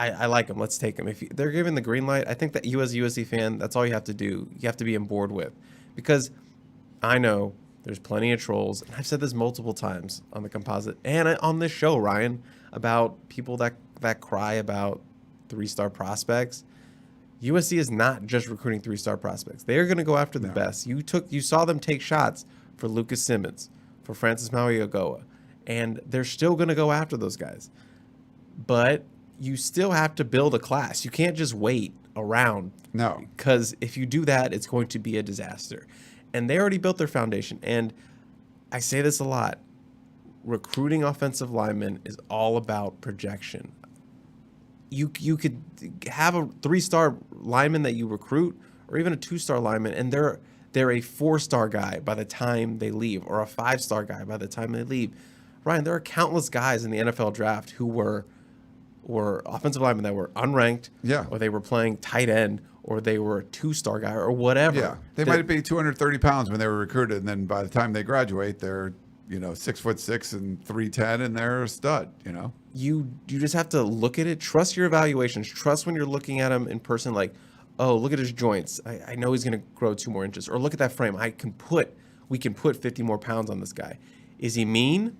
I like him, let's take him. If they're given the green light, I think that you as a USC fan, that's all you have to do. You have to be on board with. Because I know there's plenty of trolls, and I've said this multiple times on the composite and on this show, Ryan, about people that cry about 3-star prospects. USC is not just recruiting 3-star prospects. They are going to go after the best. You saw them take shots for Lucas Simmons, for Francis Mauigogoa, and they're still going to go after those guys. But you still have to build a class. You can't just wait around. No. Because if you do that, it's going to be a disaster. And they already built their foundation. And I say this a lot. Recruiting offensive linemen is all about projection. You could have a 3-star lineman that you recruit, or even a 2-star lineman, and they're a 4-star guy by the time they leave, or a 5-star guy by the time they leave. Ryan, there are countless guys in the NFL draft who were offensive linemen that were unranked, or they were playing tight end, or they were a 2-star guy, or whatever. Yeah, they might be 230 pounds when they were recruited, and then by the time they graduate, they're 6'6" and 310, and they're a stud. You just have to look at it. Trust your evaluations. Trust when you're looking at him in person, like, oh, look at his joints. I know he's going to grow 2 more inches. Or look at that frame. We can put 50 more pounds on this guy. Is he mean?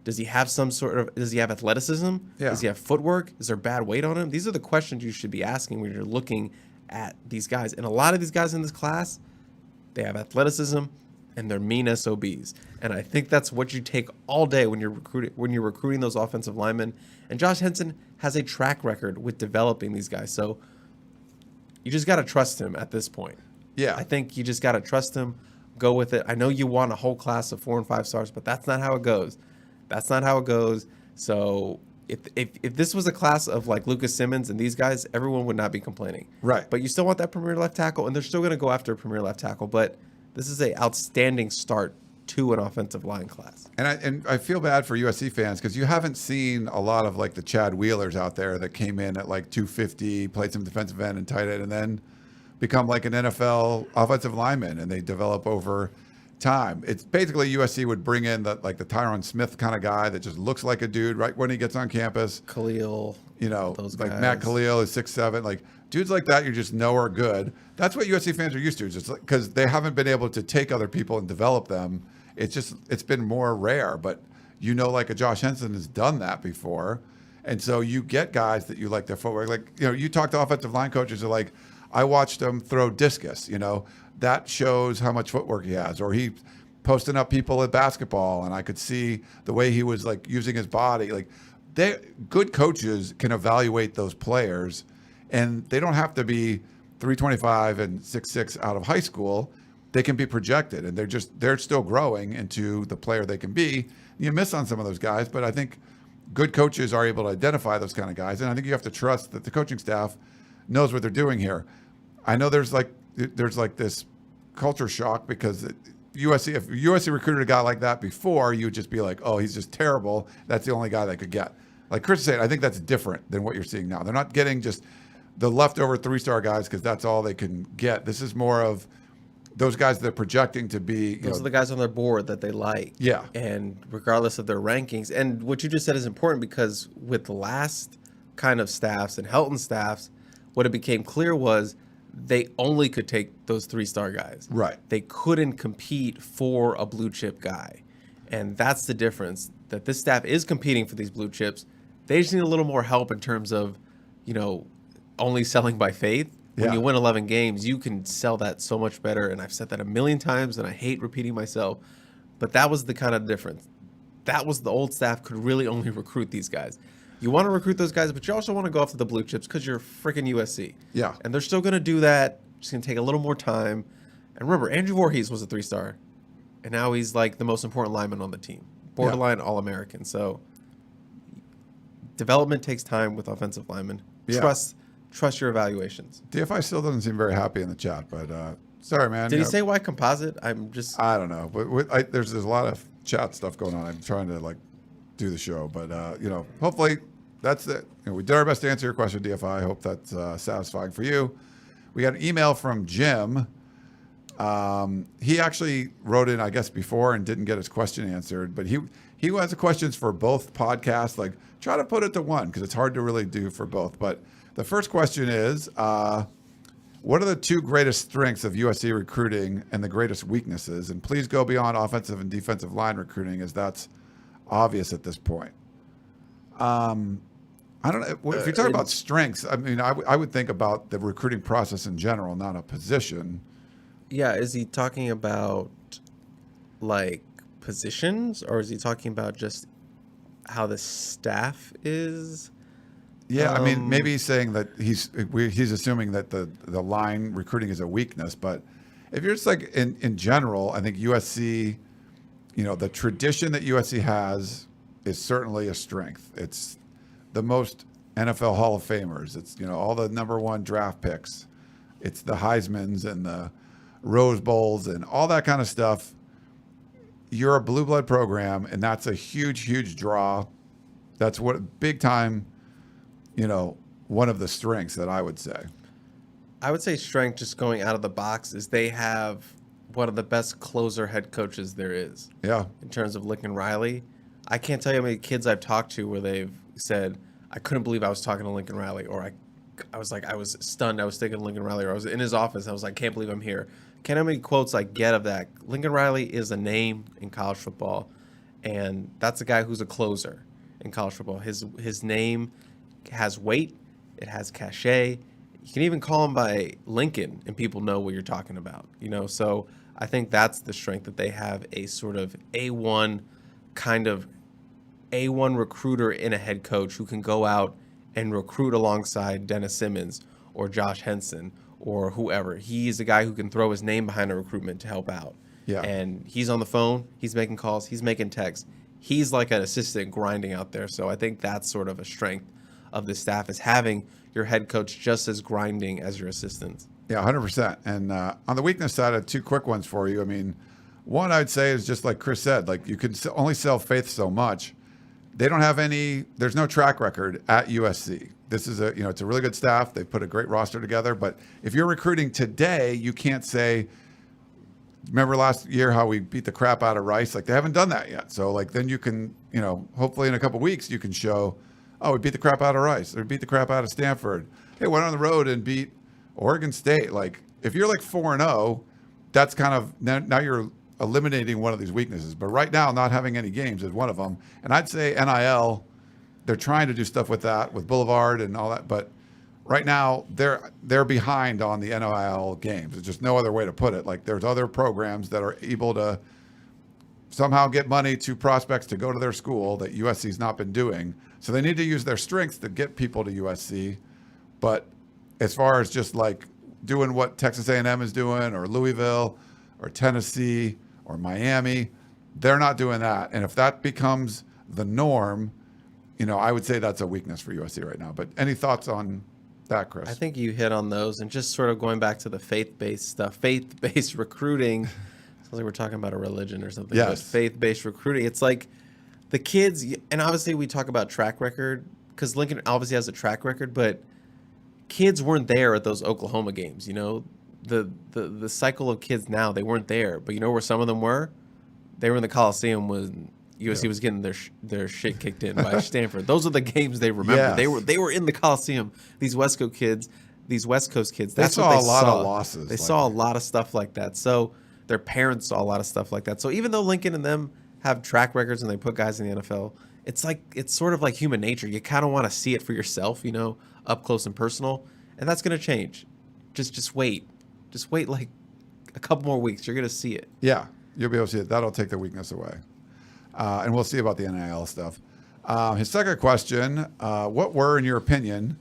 Does he have does he have athleticism? Yeah. Does he have footwork? Is there bad weight on him? These are the questions you should be asking when you're looking at these guys. And a lot of these guys in this class, they have athleticism and they're mean SOBs. And I think that's what you take all day when you're recruiting those offensive linemen. And Josh Henson has a track record with developing these guys. So you just got to trust him at this point. Yeah. I think you just got to trust him, go with it. I know you want a whole class of 4 and 5 stars, but that's not how it goes. That's not how it goes. So if this was a class of like Lucas Simmons and these guys, everyone would not be complaining. Right. But you still want that premier left tackle, and they're still going to go after a premier left tackle. But this is an outstanding start to an offensive line class. And I feel bad for USC fans because you haven't seen a lot of like the Chad Wheelers out there that came in at like 250, played some defensive end and tight end, and then become like an NFL offensive lineman, and they develop over time. It's basically USC would bring in the Tyron Smith kind of guy that just looks like a dude right when he gets on campus. Khalil, those guys. Matt Khalil is 6'7", like dudes like that you just know are good. That's what USC fans are used to, just because they haven't been able to take other people and develop them. It's been more rare, but like a Josh Henson has done that before. And so you get guys that you like their footwork. Like, you talk to offensive line coaches who are like, I watched him throw discus, that shows how much footwork he has. Or he posting up people at basketball, and I could see the way he was like using his body. Like, good coaches can evaluate those players, and they don't have to be 325 and 6'6" out of high school. They can be projected, and they're still growing into the player they can be. You miss on some of those guys, but I think good coaches are able to identify those kind of guys, and I think you have to trust that the coaching staff knows what they're doing here. I know there's like this culture shock because if USC recruited a guy like that before, you would just be like, oh, he's just terrible. That's the only guy they could get. Like Chris is saying, I think that's different than what you're seeing now. They're not getting just the leftover 3-star guys because that's all they can get. This is more of those guys that they're projecting to be. Those are the guys on their board that they like. Yeah. And regardless of their rankings. And what you just said is important because with the last kind of staffs and Helton staffs, what it became clear was they only could take those 3-star guys. Right. They couldn't compete for a blue chip guy. And that's the difference, that this staff is competing for these blue chips. They just need a little more help in terms of, only selling by faith. When you win 11 games, you can sell that so much better. And I've said that a million times, and I hate repeating myself. But that was the kind of difference. That was the old staff could really only recruit these guys. You want to recruit those guys, but you also want to go after the blue chips because you're freaking USC. Yeah. And they're still going to do that. Just going to take a little more time. And remember, Andrew Voorhees was a 3-star. And now he's like the most important lineman on the team. Borderline All-American. So development takes time with offensive linemen. Yeah. Trust your evaluations. DFI still doesn't seem very happy in the chat, but sorry, man. Did he say why composite? I don't know, but there's a lot of chat stuff going on. I'm trying to do the show, but hopefully that's it. We did our best to answer your question, DFI. I hope that's satisfying for you. We got an email from Jim. He actually wrote in, I guess, before and didn't get his question answered, but he has questions for both podcasts. Like, try to put it to one because it's hard to really do for both. But the first question is, what are the 2 greatest strengths of USC recruiting and the greatest weaknesses? And please go beyond offensive and defensive line recruiting, as that's obvious at this point. I don't know. If you're talking about strengths, I mean, I would think about the recruiting process in general, not a position. Yeah, is he talking about positions, or is he talking about just how the staff is? Yeah, I mean, maybe he's saying that he's assuming that the line recruiting is a weakness, but if you're just in general, I think USC, the tradition that USC has is certainly a strength. It's the most NFL Hall of Famers. It's all the number 1 draft picks. It's the Heismans and the Rose Bowls and all that kind of stuff. You're a blue blood program, and that's a huge, huge draw. That's what big time. One of the strengths that I would say. I would say strength, just going out of the box, is they have one of the best closer head coaches there is. Yeah. In terms of Lincoln Riley. I can't tell you how many kids I've talked to where they've said, I couldn't believe I was talking to Lincoln Riley, or I was stunned. I was thinking of Lincoln Riley, or I was in his office. I was like, can't believe I'm here. Can't know how many quotes I get of that. Lincoln Riley is a name in college football, and that's a guy who's a closer in college football. His name has weight, it has cachet. You can even call him by Lincoln and people know what you're talking about, so I think that's the strength, that they have a sort of A1 recruiter in a head coach who can go out and recruit alongside Dennis Simmons or Josh Henson or whoever. He's a guy who can throw his name behind a recruitment to help out. Yeah. And he's on the phone, he's making calls, he's making texts. He's like an assistant grinding out there. So I think that's sort of a strength of the staff, is having your head coach just as grinding as your assistants. Yeah, 100%. And on the weakness side, I have 2 quick ones for you. I mean, one I'd say is just like Chris said, you can only sell faith so much. They don't have there's no track record at USC. This is it's a really good staff. They've put a great roster together. But if you're recruiting today, you can't say, remember last year how we beat the crap out of Rice? They haven't done that yet. So then you can, hopefully in a couple weeks you can show, oh, we beat the crap out of Rice, or beat the crap out of Stanford. hey, went on the road and beat Oregon State. Like, if you're like 4-0, that's kind of now you're eliminating one of these weaknesses. But right now, not having any games is one of them. And I'd say NIL, they're trying to do stuff with that, with Boulevard and all that. But right now, they're behind on the NIL games. There's just no other way to put it. Like, there's other programs that are able to somehow get money to prospects to go to their school that USC's not been doing. So they need to use their strengths to get people to USC. But as far as just like doing what Texas A&M is doing, or Louisville, or Tennessee, or Miami, they're not doing that. And if that becomes the norm, I would say that's a weakness for USC right now. But any thoughts on that, Chris? I think you hit on those, and just sort of going back to the faith-based stuff, faith-based recruiting. Sounds like we're talking about a religion or something. Yes. But faith-based recruiting. It's like the kids, and obviously we talk about track record because Lincoln obviously has a track record, but kids weren't there at those Oklahoma games. The cycle of kids now, they weren't there. But you know where some of them were? They were in the Coliseum when USC was getting their shit kicked in by Stanford. Those are the games they remember. Yes. They were in the Coliseum. These West Coast kids, that's saw what a lot of losses. They saw a lot of stuff like that. So their parents saw a lot of stuff like that. So even though Lincoln and them have track records and they put guys in the NFL, it's sort of like human nature. You kind of want to see it for yourself, up close and personal, and that's going to change. Just wait. Just wait like a couple more weeks. You're going to see it. Yeah, you'll be able to see it. That'll take the weakness away. And we'll see about the NIL stuff. His second question, what were, in your opinion,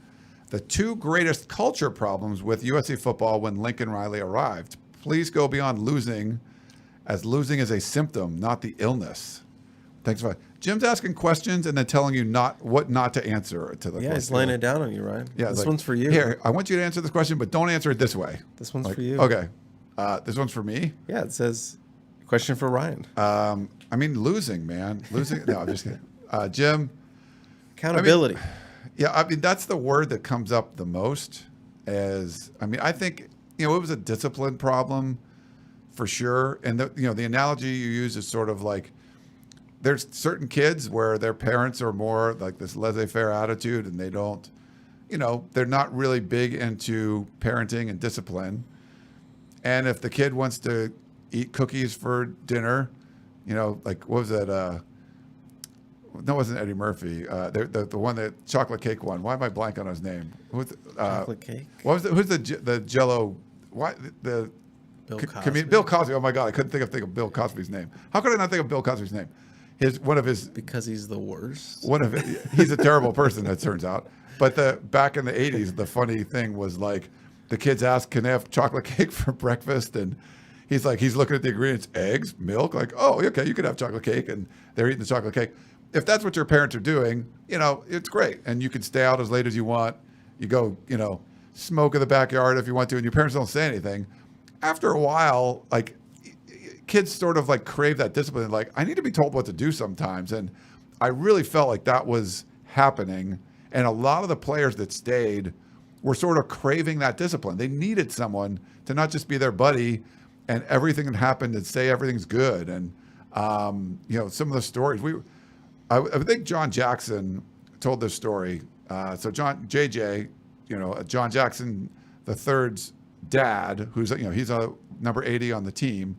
the two greatest culture problems with USC football when Lincoln Riley arrived? Please go beyond losing, as losing is a symptom, not the illness. Thanks for Jim's asking questions and then telling you what not to answer to the question. Yeah, he's laying it down on you, Ryan. Yeah, this one's for you. Here, I want you to answer this question, but don't answer it this way. This one's for you. Okay. This one's for me? Yeah, it says, question for Ryan. Losing, man. Losing. No, I'm just kidding. Jim. Accountability. That's the word that comes up the most. I think, it was a discipline problem for sure. And the analogy you use is sort of like, there's certain kids where their parents are more like this laissez-faire attitude, and they don't, they're not really big into parenting and discipline. And if the kid wants to eat cookies for dinner, like, what was that? No, it wasn't Eddie Murphy. The one that chocolate cake one. Why am I blank on his name? Chocolate cake? What was who's the Jello? Why the Bill Cosby. Bill Cosby. Oh my God, I couldn't think of Bill Cosby's name. How could I not think of Bill Cosby's name? Because he's the worst. He's a terrible person, it turns out. But back in the 80s, the funny thing was like the kids asked, "Can I have chocolate cake for breakfast?" And he's looking at the ingredients: eggs, milk. Like, oh, okay, you could have chocolate cake, and they're eating the chocolate cake. If that's what your parents are doing, it's great, and you can stay out as late as you want. You go, smoke in the backyard if you want to, and your parents don't say anything. After a while, like, kids sort of like crave that discipline. Like, I need to be told what to do sometimes. And I really felt like that was happening. And a lot of the players that stayed were sort of craving that discipline. They needed someone to not just be their buddy and everything that happened and say everything's good. And, some of the stories I think John Jackson told this story. So John Jackson the third's dad, who's, he's a number 80 on the team.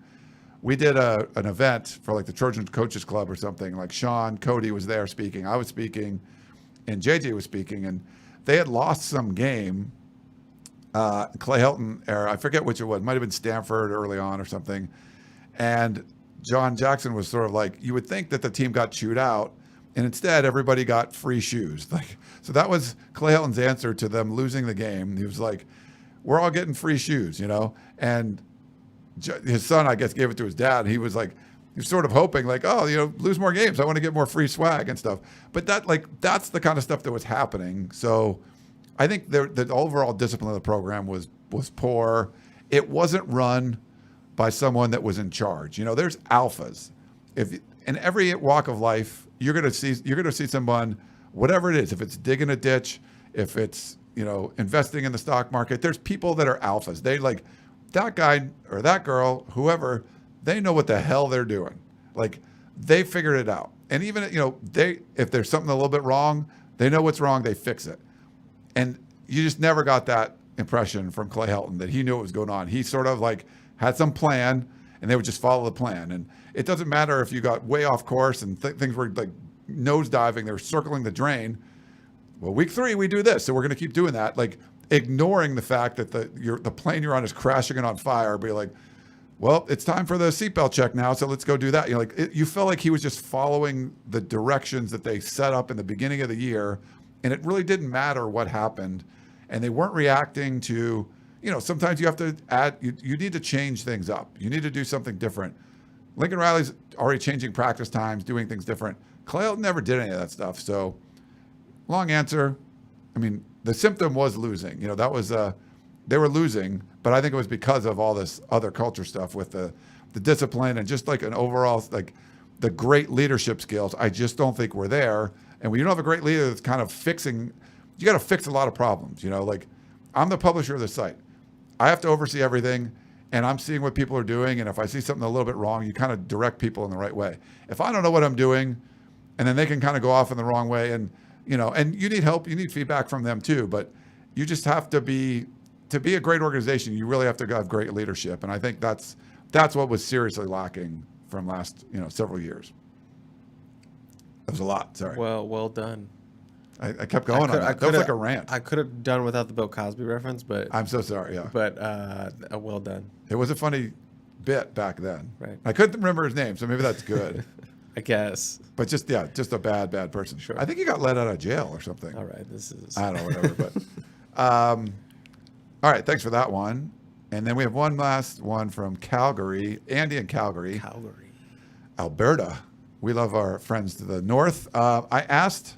We did an event for like the Trojans Coaches Club or something. Like Sean Cody was there speaking, I was speaking, and JJ was speaking, and they had lost some game. Clay Helton era, I forget which it was. It might have been Stanford early on or something. And John Jackson was sort of like, you would think that the team got chewed out, and instead everybody got free shoes. So that was Clay Helton's answer to them losing the game. He was like, we're all getting free shoes, and his son, I guess, gave it to his dad. He was sort of hoping like, oh, lose more games. I want to get more free swag and stuff. But that's the kind of stuff that was happening. So I think the overall discipline of the program was poor. It wasn't run by someone that was in charge. There's alphas. If in every walk of life, you're going to see someone, whatever it is, if it's digging a ditch, if it's, investing in the stock market, there's people that are alphas. They like that guy or that girl, whoever, they know what the hell they're doing. Like, they figured it out. And even, if there's something a little bit wrong, they know what's wrong, they fix it. And you just never got that impression from Clay Helton that he knew what was going on. He sort of like had some plan, and they would just follow the plan. And it doesn't matter if you got way off course and things were like nosediving, they were circling the drain. Well, week 3, we do this, so we're going to keep doing that. Like ignoring the fact that the plane you're on is crashing and on fire. Be like, well, it's time for the seatbelt check now, so let's go do that. You felt like he was just following the directions that they set up in the beginning of the year, and it really didn't matter what happened. And they weren't reacting to, sometimes you have to add, you need to change things up. You need to do something different. Lincoln Riley's already changing practice times, doing things different. Clay never did any of that stuff. So long answer. I mean, the symptom was losing. That was, they were losing, but I think it was because of all this other culture stuff with the discipline and just like an overall, like the great leadership skills. I just don't think we're there. And when you don't have a great leader that's kind of fixing, you got to fix a lot of problems. Like I'm the publisher of the site. I have to oversee everything, and I'm seeing what people are doing. And if I see something a little bit wrong, you kind of direct people in the right way. If I don't know what I'm doing, and then they can kind of go off in the wrong way, and and you need help, you need feedback from them too. But you just have to be a great organization. You really have to have great leadership, and I think that's what was seriously lacking from last several years. That was a lot. Sorry. Well done. I kept going on that. That was like a rant. I could have done without the Bill Cosby reference, but I'm so sorry. Yeah. But well done. It was a funny bit back then. Right. I couldn't remember his name, so maybe that's good. I guess. But just a bad person. Sure. I think he got let out of jail or something. All right. This is. I don't know, whatever. But all right. Thanks for that one. And then we have one last one from Calgary. Andy in Calgary. Alberta. We love our friends to the north. I asked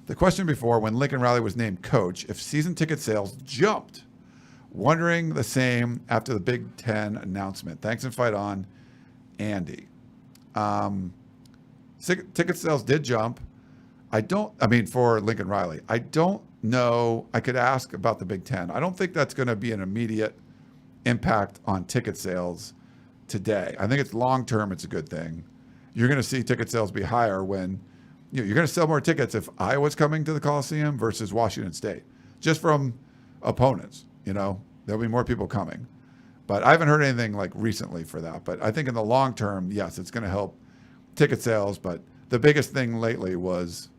the question before when Lincoln Riley was named coach if season ticket sales jumped. Wondering the same after the Big Ten announcement. Thanks and fight on, Andy. Ticket sales did jump. For Lincoln Riley. I don't know. I could ask about the Big Ten. I don't think that's going to be an immediate impact on ticket sales today. I think it's long-term. It's a good thing. You're going to see ticket sales be higher when you're going to sell more tickets if Iowa's coming to the Coliseum versus Washington State, just from opponents. There'll be more people coming. But I haven't heard anything like recently for that. But I think in the long term, yes, it's going to help ticket sales. But the biggest thing lately was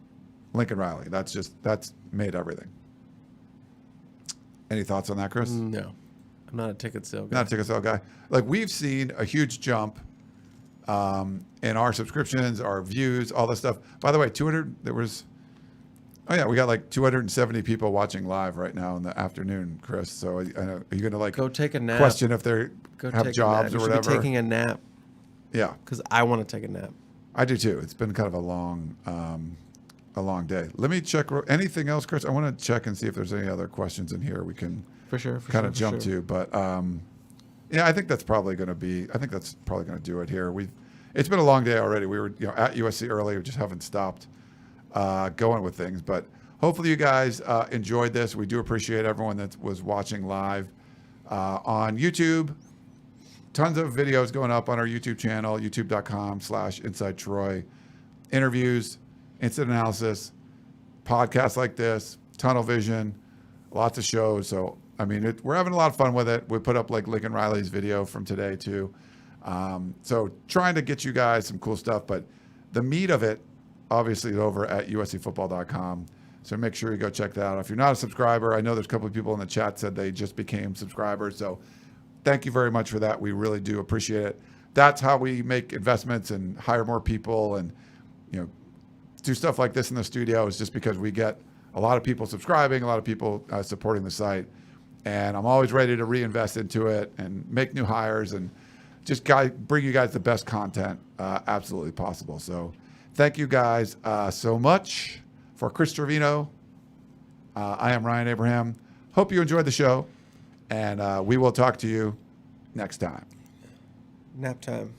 Lincoln Riley. That's made everything. Any thoughts on that, Chris? No, I'm not a ticket sale guy. Not a ticket sale guy. Like we've seen a huge jump in our subscriptions, our views, all this stuff. By the way, we got like 270 people watching live right now in the afternoon, Chris. So are you going to go take a nap? Question if they have jobs or whatever? Be taking a nap. Yeah, because I want to take a nap. I do too. It's been kind of a long day. Let me check. Anything else, Chris? I want to check and see if there's any other questions in here we can jump to. But I think that's probably going to do it here. It's been a long day already. We were at USC early. We just haven't stopped going with things. But hopefully you guys enjoyed this. We do appreciate everyone that was watching live on YouTube. Tons of videos going up on our YouTube channel, youtube.com/InsideTroy. Interviews, instant analysis, podcasts like this, tunnel vision, lots of shows. So, we're having a lot of fun with it. We put up like Lincoln Riley's video from today too. So trying to get you guys some cool stuff, but the meat of it obviously is over at uscfootball.com. So make sure you go check that out. If you're not a subscriber, I know there's a couple of people in the chat said they just became subscribers. So thank you very much for that. We really do appreciate it. That's how we make investments and hire more people and, do stuff like this in the studio, is just because we get a lot of people subscribing, a lot of people supporting the site. And I'm always ready to reinvest into it and make new hires and just bring you guys the best content absolutely possible. So thank you guys so much. For Chris Trevino, I am Ryan Abraham. Hope you enjoyed the show, and we will talk to you next time. Nap time.